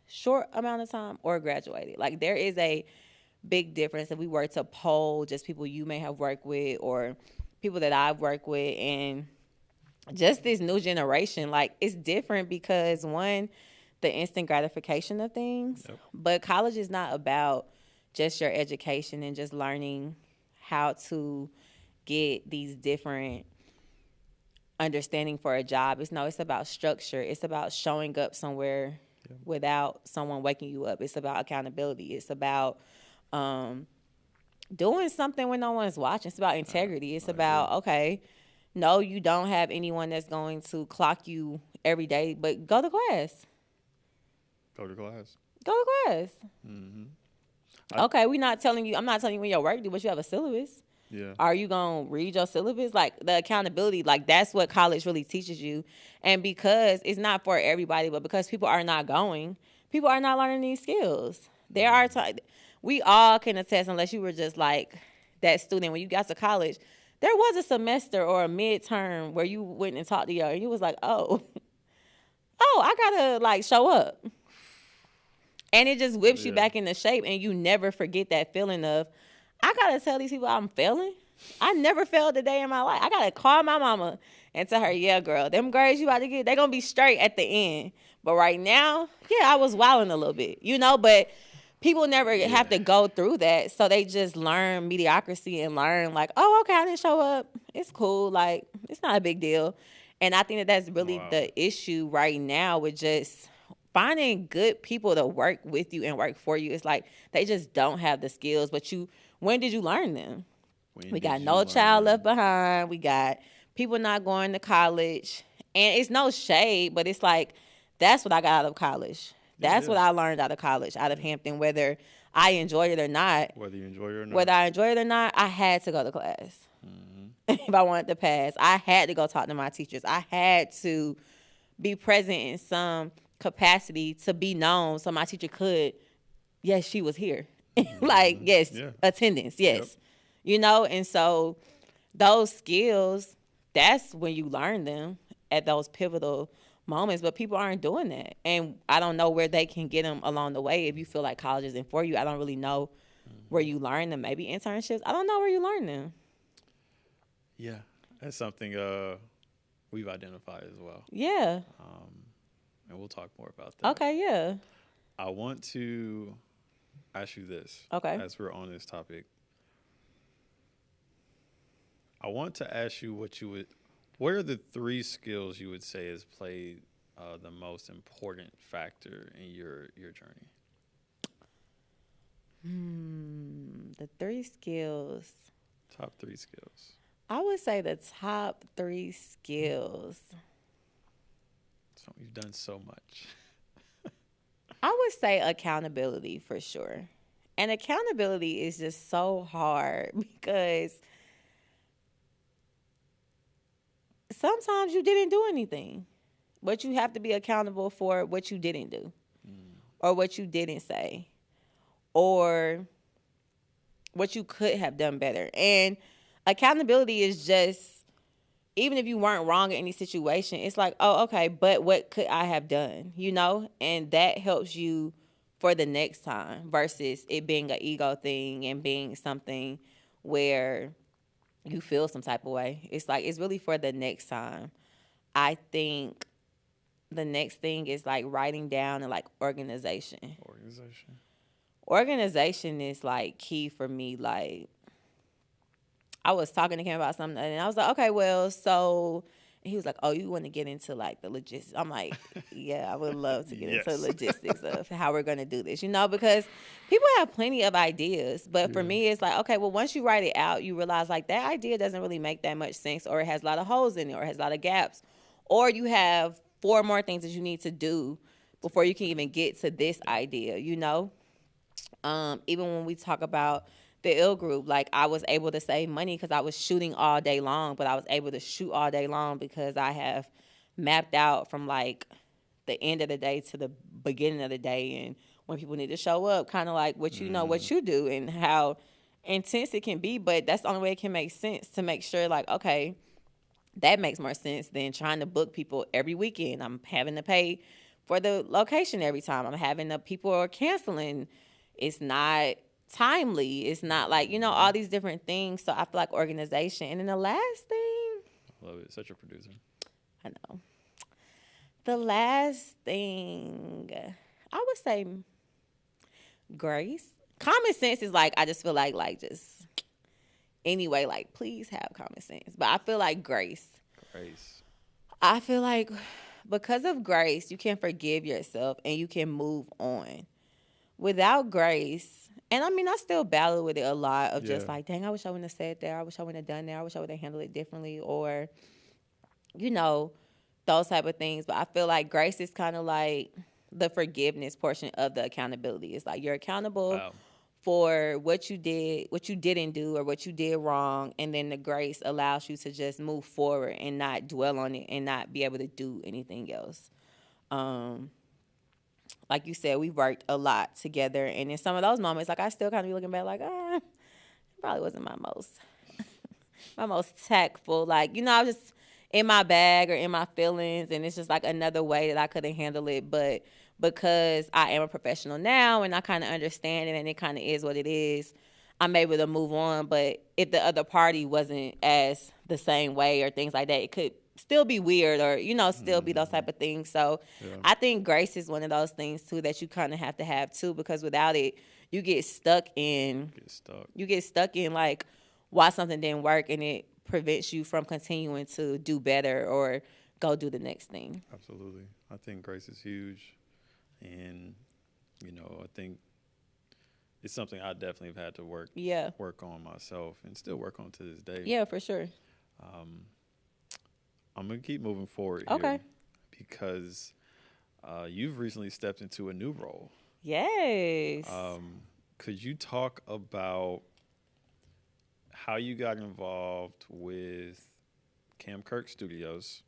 short amount of time or graduated. Like, there is a big difference if we were to poll just people you may have worked with or people that I've worked with, and just this new generation, like, it's different because, one, the instant gratification of things. Yep. But college is not about just your education and just learning how to get these different understanding for a job. It's about structure. It's about showing up somewhere without someone waking you up. It's about accountability. It's about doing something when no one's watching. It's about integrity. It's about, okay, no, you don't have anyone that's going to clock you every day, but go to class. Go to class. Go to class. Mm-hmm. Okay, I'm not telling you when your work due, but you have a syllabus. Yeah. Are you going to read your syllabus? Like, the accountability, like, that's what college really teaches you. And because it's not for everybody, but because people are not going, people are not learning these skills. There are we all can attest, unless you were just like that student when you got to college, there was a semester or a midterm where you went and talked to and you was like, oh, I got to, like, show up. And it just whips you back into shape, and you never forget that feeling of, I got to tell these people I'm failing. I never failed a day in my life. I got to call my mama and tell her, yeah, girl, them grades you about to get, they're going to be straight at the end. But right now, I was wilding a little bit, you know, but people never have to go through that. So they just learn mediocrity and learn, like, oh, okay, I didn't show up. It's cool. Like, it's not a big deal. And I think that that's really the issue right now with just finding good people to work with you and work for you. It's like they just don't have the skills. But when did you learn them? We got No Child Left Behind. We got people not going to college. And it's no shade, but it's like, that's what I got out of college. That's what I learned out of college, out of Hampton, whether I enjoyed it or not. Whether you enjoy it or not. Whether I enjoyed it or not, I had to go to class. If I wanted to pass, I had to go talk to my teachers. I had to be present in some capacity to be known so my teacher could, yes, she was here. Like, yes, attendance, yes. Yep. You know, and so those skills, that's when you learn them at those pivotal moments, but people aren't doing that. And I don't know where they can get them along the way. If you feel like college isn't for you, I don't really know where you learn them. Maybe internships. I don't know where you learn them. Yeah, that's something we've identified as well. Yeah. And we'll talk more about that. Okay, yeah. I want to ask you this. Okay. As we're on this topic. I want to ask you what are the 3 skills you would say has played the most important factor in your journey? The 3 skills. Top 3 skills. I would say the top 3 skills. So you've done so much. I would say accountability for sure. And accountability is just so hard because sometimes you didn't do anything, but you have to be accountable for what you didn't do or what you didn't say or what you could have done better. And accountability is just, even if you weren't wrong in any situation, it's like, oh, okay, but what could I have done, you know? And that helps you for the next time versus it being an ego thing and being something where you feel some type of way. It's like, it's really for the next time. I think the next thing is like writing down and like organization. Organization is like key for me. Like, I was talking to him about something and I was like, okay, well, so And he was like, oh, you want to get into like the logistics? I'm like, yeah, I would love to get into the logistics of how we're going to do this, because people have plenty of ideas. But for me, it's like, okay, well, once you write it out, you realize like that idea doesn't really make that much sense, or it has a lot of holes in it, or it has a lot of gaps, or you have 4 more things that you need to do before you can even get to this idea, Even when we talk about the ill group, like I was able to save money because I was shooting all day long, but I was able to shoot all day long because I have mapped out from like the end of the day to the beginning of the day, and when people need to show up, kind of like what what you do and how intense it can be. But that's the only way it can make sense, to make sure like, okay, that makes more sense than trying to book people every weekend. I'm having to pay for the location every time. I'm having the people are canceling. It's not timely. It's not like, all these different things. So I feel like organization. And then the last thing. I love it. Such a producer. I know. The last thing, I would say grace. Common sense is like, I just feel like just anyway, like please have common sense. But I feel like grace. I feel like because of grace, you can forgive yourself and you can move on. Without grace, and I mean, I still battle with it a lot of just like, dang, I wish I wouldn't have said that. I wish I wouldn't have done that. I wish I would have handled it differently, or, those type of things. But I feel like grace is kind of like the forgiveness portion of the accountability. It's like you're accountable for what you did, what you didn't do, or what you did wrong. And then the grace allows you to just move forward and not dwell on it and not be able to do anything else. Like you said, we worked a lot together. And in some of those moments, like I still kind of be looking back like, it probably wasn't my most tactful. Like, I was just in my bag or in my feelings. And it's just like another way that I could have handled it. But because I am a professional now and I kind of understand it and it kind of is what it is, I'm able to move on. But if the other party wasn't as the same way or things like that, it could still be weird or, still be those type of things. So I think grace is one of those things too that you kind of have too, because without it, you get stuck in like why something didn't work, and it prevents you from continuing to do better or go do the next thing. Absolutely. I think grace is huge. And, I think it's something I definitely have had to work on myself and still work on to this day. Yeah, for sure. I'm going to keep moving forward here because you've recently stepped into a new role. Yes. Could you talk about how you got involved with Cam Kirk Studios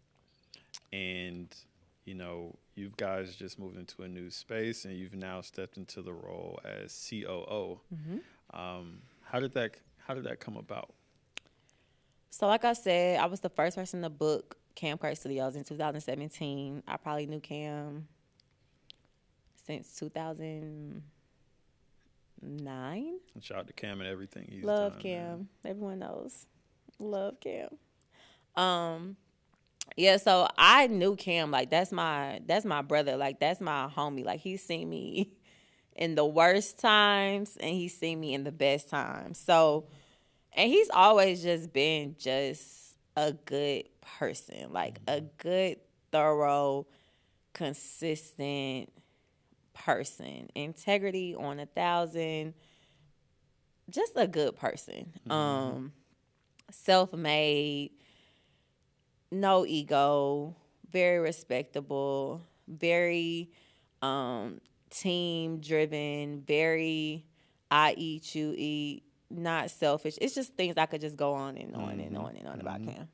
and, you guys just moved into a new space and you've now stepped into the role as COO. How did that come about? So like I said, I was the first person to book Cam Kirk Studios in 2017. I probably knew Cam since 2009. Shout out to Cam and everything he's Love done. Cam. Man. Everyone knows. Love Cam. Yeah, so I knew Cam, like that's my brother, like that's my homie. Like he's seen me in the worst times and he's seen me in the best times. So, and he's always just been just a good person, like a good, thorough, consistent person. Integrity on 1,000. Just a good person. Self-made. No ego, very respectable, very team driven, very I eat, you eat, not selfish. It's just things I could just go on and on and on and on about Cam.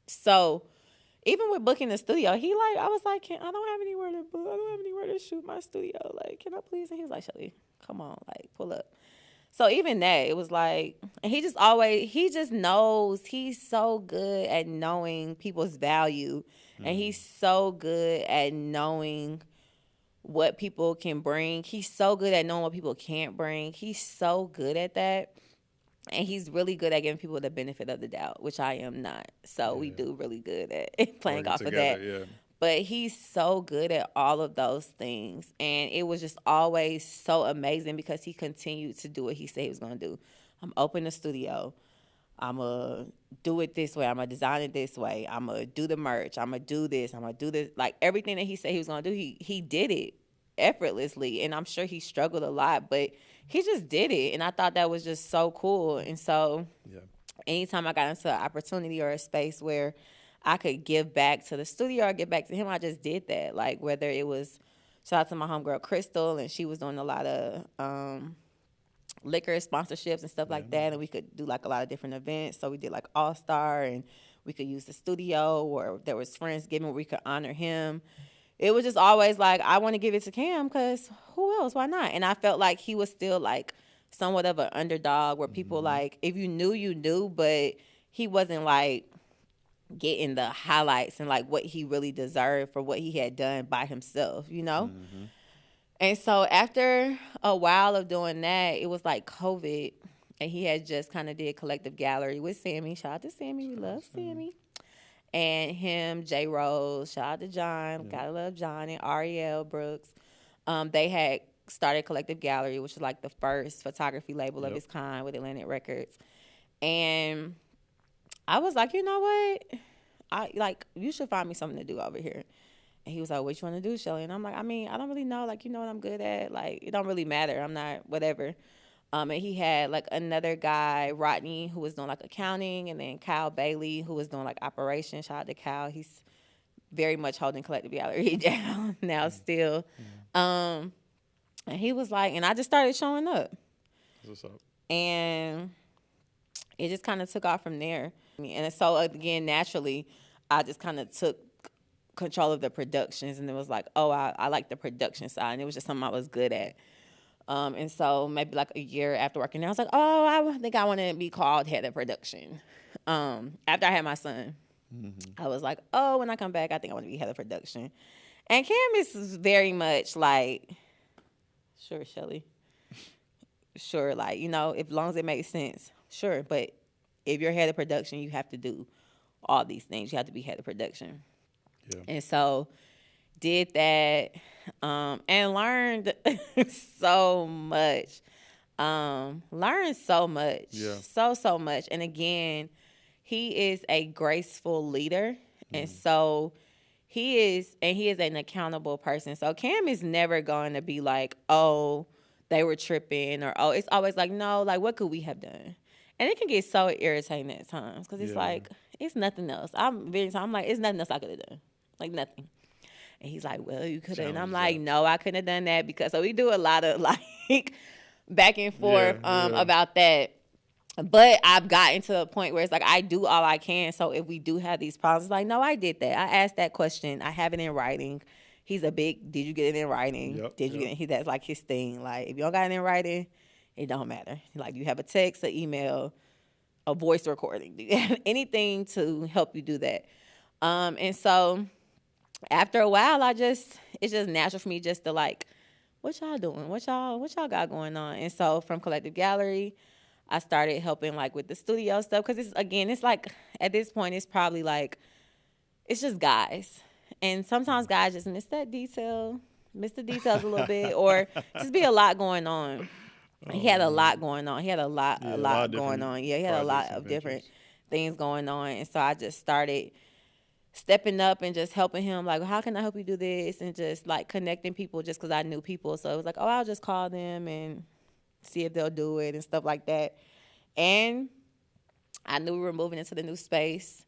So even with booking the studio, I was like, I don't have anywhere to book. I don't have anywhere to shoot my studio. Like, can I please? And he was like, Shelly, come on, like pull up. So even that, it was like, and he just knows, he's so good at knowing people's value. And he's so good at knowing what people can bring. He's so good at knowing what people can't bring. He's so good at that. And he's really good at giving people the benefit of the doubt, which I am not. So we do really good at playing off of that. Yeah. But he's so good at all of those things. And it was just always so amazing because he continued to do what he said he was going to do. I'm opening the studio. I'm going to do it this way. I'm going to design it this way. I'm going to do the merch. I'm going to do this. I'm going to do this. Like, everything that he said he was going to do, he did it effortlessly. And I'm sure he struggled a lot, but he just did it. And I thought that was just so cool. And so anytime I got into an opportunity or a space where I could give back to the studio or give back to him, I just did that. Like, whether it was, shout out to my homegirl Crystal, and she was doing a lot of liquor sponsorships and stuff like that, and we could do like a lot of different events. So we did like All Star, and we could use the studio, or there was Friendsgiving where we could honor him. It was just always like, I want to give it to Cam because who else? Why not? And I felt like he was still like somewhat of an underdog where people like, if you knew, you knew, but he wasn't like getting the highlights and like what he really deserved for what he had done by himself, you know? And so after a while of doing that, it was like COVID, and he had just kind of did Collective Gallery with Sammy. Shout out to Sammy. We love Sammy. And him, J. Rose, shout out to John. Gotta love John, and Ariel Brooks. They had started Collective Gallery, which is like the first photography label of its kind with Atlantic Records. And I was like, you know what? You should find me something to do over here. And he was like, what you want to do, Shelly? And I'm like, I mean, I don't really know. Like, you know what I'm good at? Like, it don't really matter. I'm not whatever. And he had, like, another guy, Rodney, who was doing, like, accounting, and then Kyle Bailey, who was doing, like, operations. Shout out to Kyle. He's very much holding Collective Gallery down now still. And he was like, and I just started showing up. What's up? And it just kind of took off from there. And so, again, naturally, I just kind of took control of the productions, and it was like, oh, I like the production side, and it was just something I was good at. And so maybe like a year after working there, I was like, oh, I think I want to be called head of production. After I had my son, I was like, oh, when I come back, I think I want to be head of production. And Cam is very much like, sure, Shelly. Sure, like, you know, as long as it makes sense, sure. But if you're head of production, you have to do all these things. You have to be head of production. Yeah. And so did that and learned so much. Learned so much. Yeah. So much. And again, he is a graceful leader. And so he is an accountable person. So Cam is never going to be like, oh, they were tripping, or, oh, it's always like, no, like, what could we have done? And it can get so irritating at times because it's like, it's nothing else. I'm like, it's nothing else I could have done. Like, nothing. And he's like, well, you could have. And I'm like, no, I couldn't have done that, because so we do a lot of like back and forth about that. But I've gotten to a point where it's like, I do all I can. So if we do have these problems, it's like, no, I did that. I asked that question. I have it in writing. He's a big, did you get it in writing? Did you get it? That's like his thing. Like, if you don't got it in writing, it don't matter. Like, you have a text, an email, a voice recording. Do you have anything to help you do that? And so after a while, it's just natural for me just to like, what y'all doing? What y'all got going on? And so from Collective Gallery, I started helping like with the studio stuff, because it's like, at this point, it's probably like, it's just guys. And sometimes guys just miss the details a little bit, or just be a lot going on. He had a lot going on. He had a lot going on. Yeah, he had a lot of different things going on. And so I just started stepping up and just helping him, like, how can I help you do this? And just like connecting people just because I knew people. So it was like, oh, I'll just call them and see if they'll do it and stuff like that. And I knew we were moving into the new space.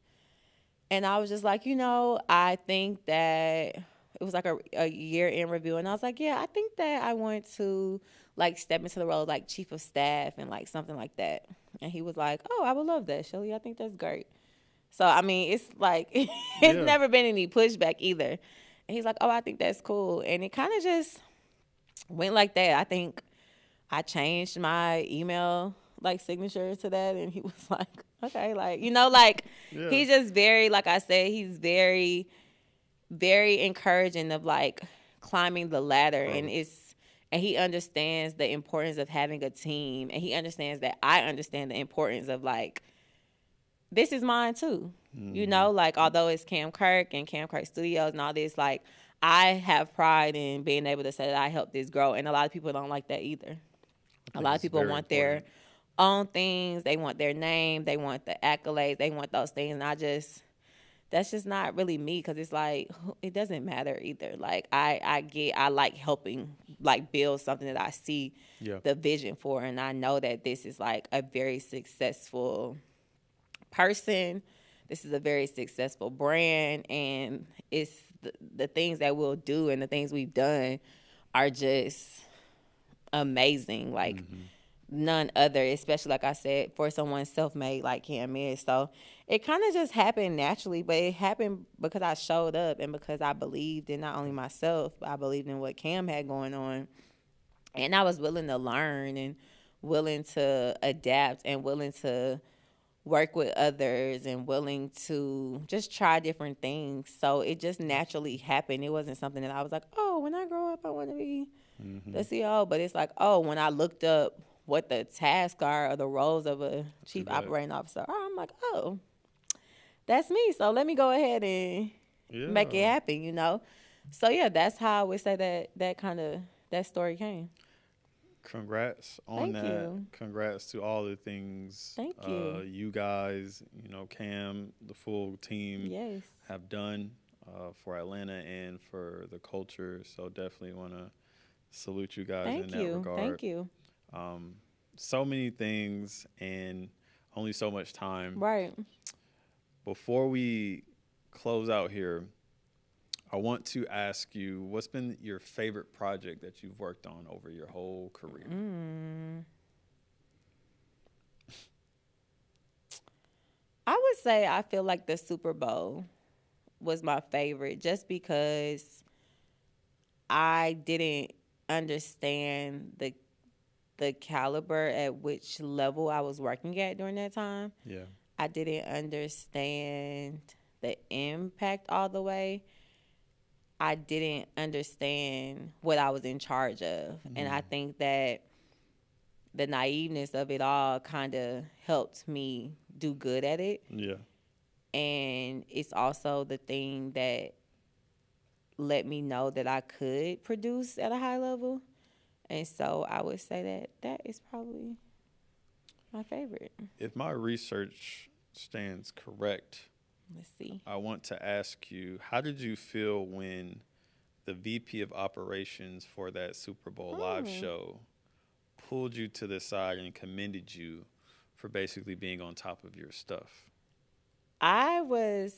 And I was just like, you know, I think that it was like a year in review. And I was like, yeah, I think that I want to like step into the role of like chief of staff and like something like that. And he was like, oh, I would love that, Shelly. I think that's great. So, I mean, it's like, it's never been any pushback either. And he's like, oh, I think that's cool. And it kind of just went like that. I think I changed my email like signature to that, and he was like, okay, like, you know, like, he's just very, like I said, he's very, very encouraging of like climbing the ladder. And he understands the importance of having a team, and he understands that I understand the importance of like, this is mine too. You know, like, although it's Cam Kirk and Cam Kirk Studios and all this, like, I have pride in being able to say that I helped this grow. And a lot of people don't like that either. A lot of people want their own things. They want their name. They want the accolades. They want those things. And that's just not really me, because it's like, it doesn't matter either. Like, I like helping, like, build something that I see the vision for. And I know that this is like a very successful person. This is a very successful brand. And it's the things that we'll do and the things we've done are just amazing. Like, none other, especially, like I said, for someone self-made like Cam is. So it kind of just happened naturally, but it happened because I showed up and because I believed in not only myself, but I believed in what Cam had going on. And I was willing to learn and willing to adapt and willing to work with others and willing to just try different things. So it just naturally happened. It wasn't something that I was like, oh, when I grow up, I want to be the CEO. But it's like, oh, when I looked up what the tasks are or the roles of a chief operating officer are, I'm like, oh, that's me. So let me go ahead and make it happen, you know? So yeah, that's how I would say that story came. Congrats on Thank that. you. Congrats to all the things Thank you. you guys, Cam, the full team Yes. have done for Atlanta and for the culture. So definitely want to salute you guys in that regard. Thank you. So many things and only so much time. Right. Before we close out here, I want to ask you, what's been your favorite project that you've worked on over your whole career? I would say I feel like the Super Bowl was my favorite, just because I didn't understand the caliber at which level I was working at during that time. Yeah. I didn't understand the impact all the way. I didn't understand what I was in charge of. And I think that the naiveness of it all kind of helped me do good at it. Yeah. And it's also the thing that let me know that I could produce at a high level. And so I would say that is probably my favorite. If my research stands correct, Let's see. I want to ask you, how did you feel when the VP of operations for that Super Bowl live show pulled you to the side and commended you for basically being on top of your stuff? I was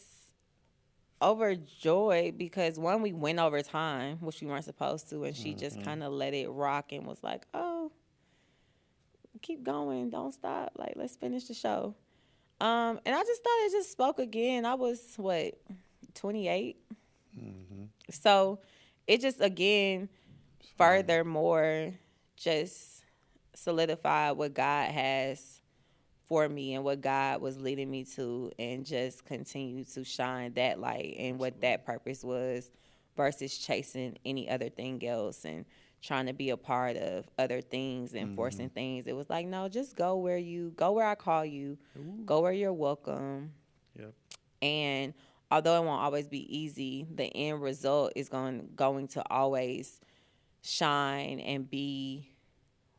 overjoyed because, one, we went over time, which we weren't supposed to, and she just kind of let it rock and was like, oh, keep going, don't stop, like, let's finish the show. And I just thought it just spoke again. I was 28. So it just again furthermore just solidified what God has for me and what God was leading me to, and just continue to shine that light and what that purpose was, versus chasing any other thing else and trying to be a part of other things and forcing things. It was like, no, just go where I call you, go where you're welcome. Yep. And although it won't always be easy, the end result is going to always shine and be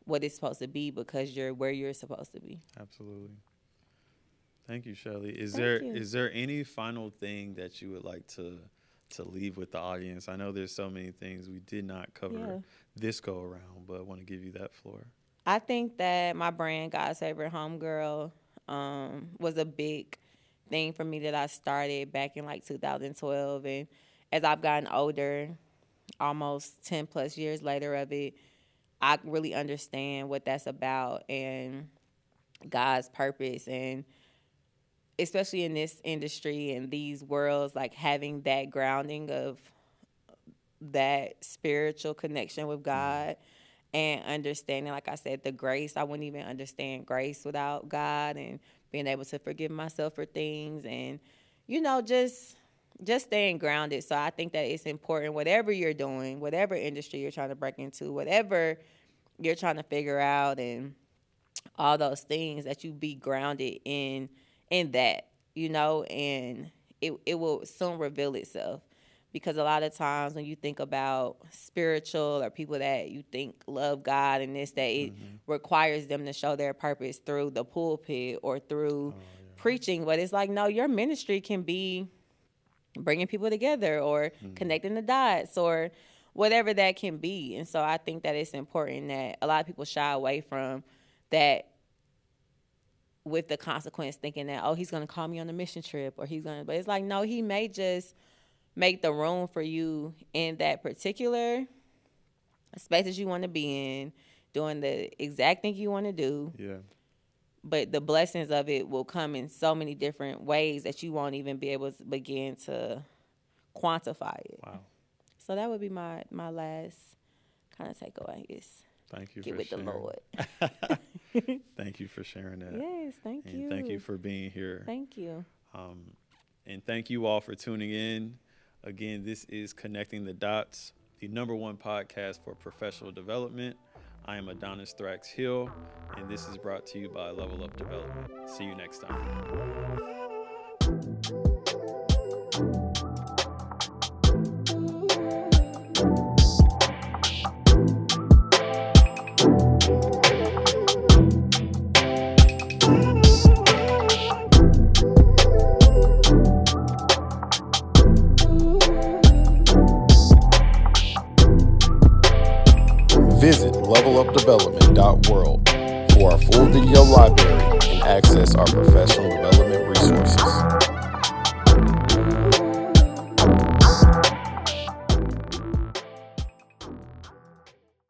what it's supposed to be, because you're where you're supposed to be. Absolutely. Thank you, Shelly. Is Thank you. there any final thing that you would like to leave with the audience? I know there's so many things we did not cover this go around, but I want to give you that floor. I think that my brand, God's Favorite Homegirl, was a big thing for me that I started back in 2012. And as I've gotten older, almost 10 plus years later of it, I really understand what that's about and God's purpose. And especially in this industry and these worlds, having that grounding of that spiritual connection with God and understanding, like I said, the grace. I wouldn't even understand grace without God, and being able to forgive myself for things, and, just staying grounded. So I think that it's important, whatever you're doing, whatever industry you're trying to break into, whatever you're trying to figure out, and all those things, that you be grounded in that, and it will soon reveal itself. Because a lot of times when you think about spiritual or people that you think love God and this, that it requires them to show their purpose through the pulpit or through preaching. But it's like, no, your ministry can be bringing people together or connecting the dots or whatever that can be. And so I think that it's important that a lot of people shy away from that with the consequence, thinking that, oh, he's going to call me on a mission trip or but it's like, no, he may just make the room for you in that particular space that you want to be in, doing the exact thing you want to do. Yeah. But the blessings of it will come in so many different ways that you won't even be able to begin to quantify it. Wow. So that would be my last kind of takeaway is Thank you get for with sharing. the Lord. Thank you for sharing that. Yes, thank you. And thank you for being here. Thank you. And thank you all for tuning in. Again, this is Connecting the Dots, the #1 podcast for professional development. I am Adonis Thrax Hill, and this is brought to you by Level Up Development. See you next time. Visit levelupdevelopment.world for our full video library and access our professional development resources.